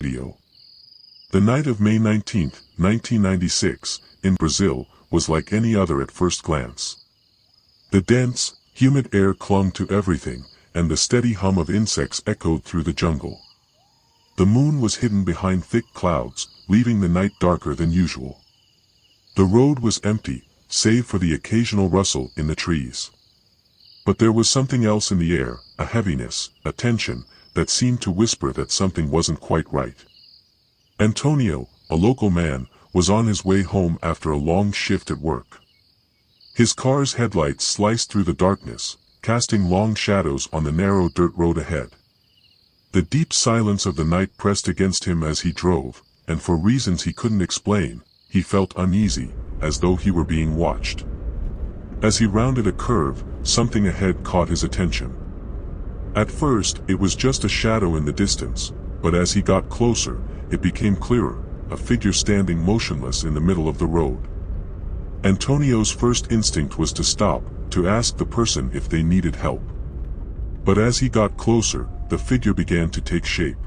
video. The night of May 19, 1996, in Brazil, was like any other at first glance. The dense, humid air clung to everything, and the steady hum of insects echoed through the jungle. The moon was hidden behind thick clouds, leaving the night darker than usual. The road was empty, save for the occasional rustle in the trees. But there was something else in the air, a heaviness, a tension, that seemed to whisper that something wasn't quite right. Antonio, a local man, was on his way home after a long shift at work. His car's headlights sliced through the darkness, casting long shadows on the narrow dirt road ahead. The deep silence of the night pressed against him as he drove, and for reasons he couldn't explain, he felt uneasy, as though he were being watched. As he rounded a curve, something ahead caught his attention. At first, it was just a shadow in the distance, but as he got closer, it became clearer, a figure standing motionless in the middle of the road. Antonio's first instinct was to stop, to ask the person if they needed help. But as he got closer, the figure began to take shape.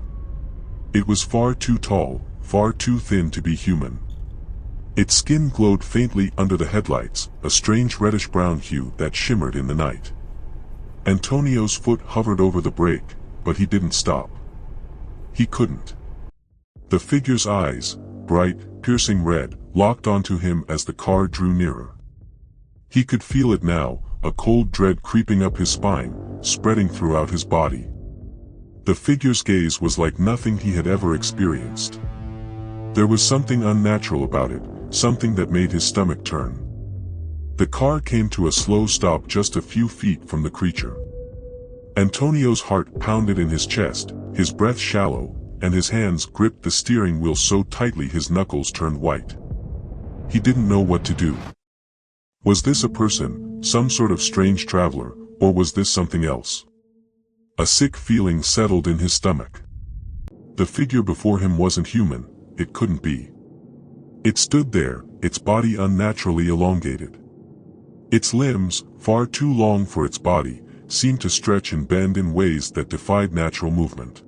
It was far too tall, far too thin to be human. Its skin glowed faintly under the headlights, a strange reddish-brown hue that shimmered in the night. Antonio's foot hovered over the brake, but he didn't stop. He couldn't. The figure's eyes, bright, piercing red, locked onto him as the car drew nearer. He could feel it now, a cold dread creeping up his spine, spreading throughout his body. The figure's gaze was like nothing he had ever experienced. There was something unnatural about it, something that made his stomach turn. The car came to a slow stop just a few feet from the creature. Antonio's heart pounded in his chest, his breath shallow, and his hands gripped the steering wheel so tightly his knuckles turned white. He didn't know what to do. Was this a person, some sort of strange traveler, or was this something else? A sick feeling settled in his stomach. The figure before him wasn't human, it couldn't be. It stood there, its body unnaturally elongated. Its limbs, far too long for its body, seemed to stretch and bend in ways that defied natural movement.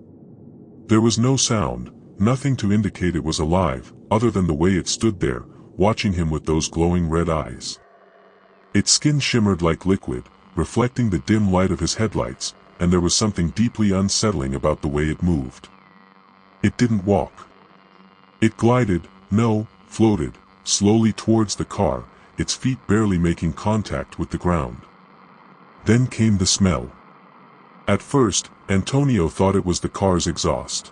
There was no sound, nothing to indicate it was alive, other than the way it stood there, watching him with those glowing red eyes. Its skin shimmered like liquid, reflecting the dim light of his headlights, and there was something deeply unsettling about the way it moved. It didn't walk. It glided, floated, slowly towards the car, its feet barely making contact with the ground. Then came the smell. At first, Antonio thought it was the car's exhaust.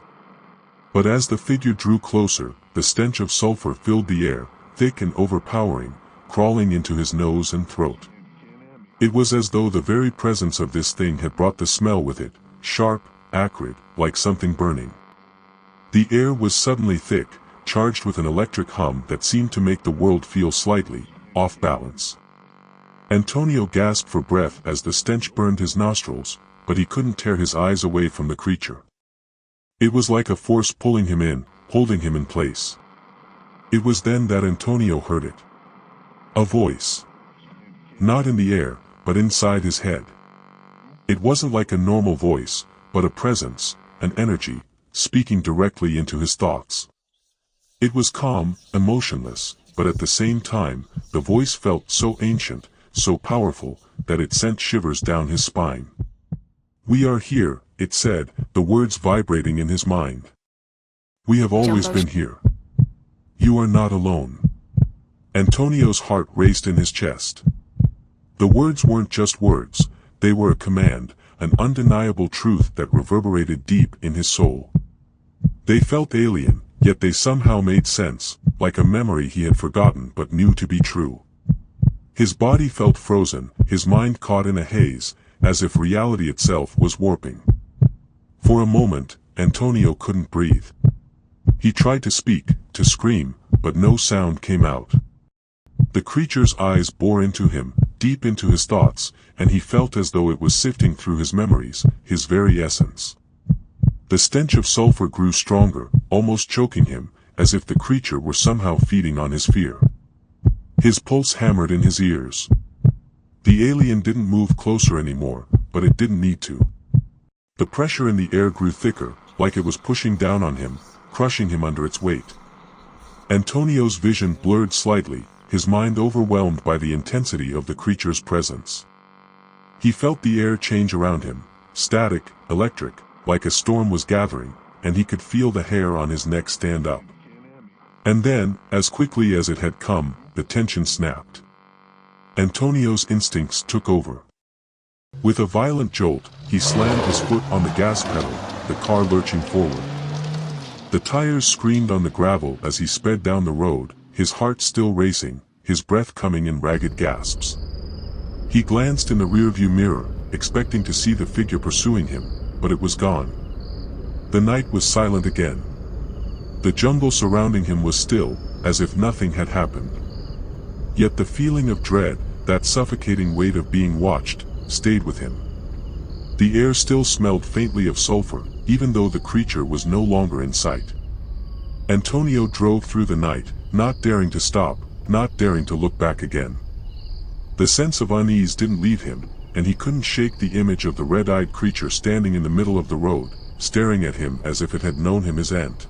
But as the figure drew closer, the stench of sulfur filled the air, thick and overpowering, crawling into his nose and throat. It was as though the very presence of this thing had brought the smell with it, sharp, acrid, like something burning. The air was suddenly thick, charged with an electric hum that seemed to make the world feel slightly off balance. Antonio gasped for breath as the stench burned his nostrils, but he couldn't tear his eyes away from the creature. It was like a force pulling him in, holding him in place. It was then that Antonio heard it. A voice. Not in the air, but inside his head. It wasn't like a normal voice, but a presence, an energy, speaking directly into his thoughts. It was calm, emotionless, but at the same time, the voice felt so ancient, so powerful, that it sent shivers down his spine. "We are here," it said, the words vibrating in his mind. "We have always been here. You are not alone." Antonio's heart raced in his chest. The words weren't just words, they were a command, an undeniable truth that reverberated deep in his soul. They felt alien, yet they somehow made sense, like a memory he had forgotten but knew to be true. His body felt frozen, his mind caught in a haze, as if reality itself was warping. For a moment, Antonio couldn't breathe. He tried to speak, to scream, but no sound came out. The creature's eyes bore into him, deep into his thoughts, and he felt as though it was sifting through his memories, his very essence. The stench of sulfur grew stronger, almost choking him, as if the creature were somehow feeding on his fear. His pulse hammered in his ears. The alien didn't move closer anymore, but it didn't need to. The pressure in the air grew thicker, like it was pushing down on him, crushing him under its weight. Antonio's vision blurred slightly, his mind overwhelmed by the intensity of the creature's presence. He felt the air change around him, static, electric, like a storm was gathering, and he could feel the hair on his neck stand up. And then, as quickly as it had come, the tension snapped. Antonio's instincts took over. With a violent jolt, he slammed his foot on the gas pedal, the car lurching forward. The tires screamed on the gravel as he sped down the road, his heart still racing, his breath coming in ragged gasps. He glanced in the rearview mirror, expecting to see the figure pursuing him, but it was gone. The night was silent again. The jungle surrounding him was still, as if nothing had happened. Yet the feeling of dread, that suffocating weight of being watched, stayed with him. The air still smelled faintly of sulfur, even though the creature was no longer in sight. Antonio drove through the night, not daring to stop, not daring to look back again. The sense of unease didn't leave him, and he couldn't shake the image of the red-eyed creature standing in the middle of the road, staring at him as if it had known him his end.